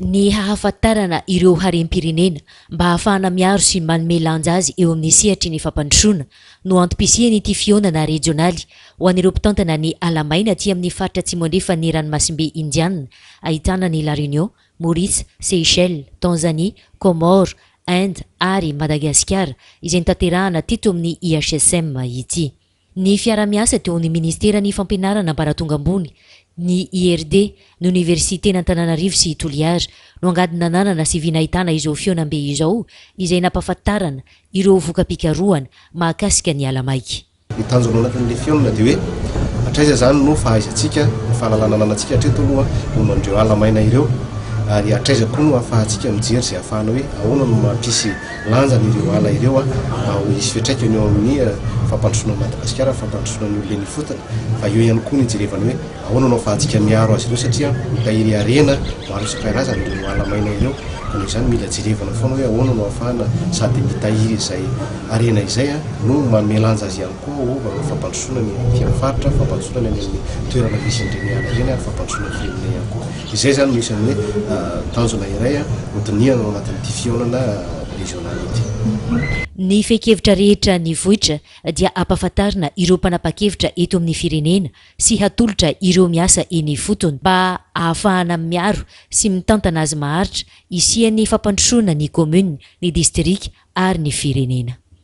Ny hahafantarana ireo harem-pirenena mba hahafahana miaro sy manome lanja azy eo amin'ny sehatry ny fampandrosoana no antom-pisiany ity fionana regionaly ho an'ireo mpitantana ny alamaina aty amin'ny faritra atsimo andrefa ny ranomasimbe indiana ahitana ny La Réunion, Maurice, Seychelles, Tanzanie, Comores, Inde ary Madagascar izay nitanterahana teto amin'ny IHSM ity. Ny fiara-miasa teo amin'ny ministeran'ny fampianarana ambaratonga ambony, ny IRD, ny Université n'Antananarivo sy Toliara no angadina nanana sy vinahitana izao fionambe izao izay nampahafantarana ireo voka-pikarohana mahakasika ny alamaika. Ny tanjona anatin'le fionana dia hoe hatraiza zany no fahaizantsika, ny fahalalana anantsika hatreto aloha no andreo alamaina ireo ary hatraiza koa no ahafahantsika mijery izay ahafahana hoe ahoana no mampisy lanja ireo ala ireo ho hisy fiantraikany eo amin'ny fampandrosoana Madagasikara, fampandrosoana ny olona ny fotony, fa eo ihany koa ny jerevana hoe ahoana no ahafahantsika miaro azy ireo satria mitahiry arena maro isan-karazany ireo alamaina ireo. Ka noho izany mila jerevana foana hoe ahoana no ahafahana sady mitahiry izay arena izay no manome lanja azy ihany koa ova ny fampandrosoana ny fiafaritra, fampandrosoana ny amin'ny toerana misy an'ireny ala ireny ary fampandrosoana ny firenena ihany koa. Izay zany no isan'ny hoe tanjona iray hodiniana ao anatin'ity fionana regionaly ity. Ny feikevitra rehetra ny vohitra dia ampahafantarina ireo mpanapa-kevitra eto amin'ny firenena sy hatolotra ireo miasa eny fotony mba ahafahana miaro sy mitantana azy maharitra isian'ny fampandrosoana ny commune, ny district ary ny firenena.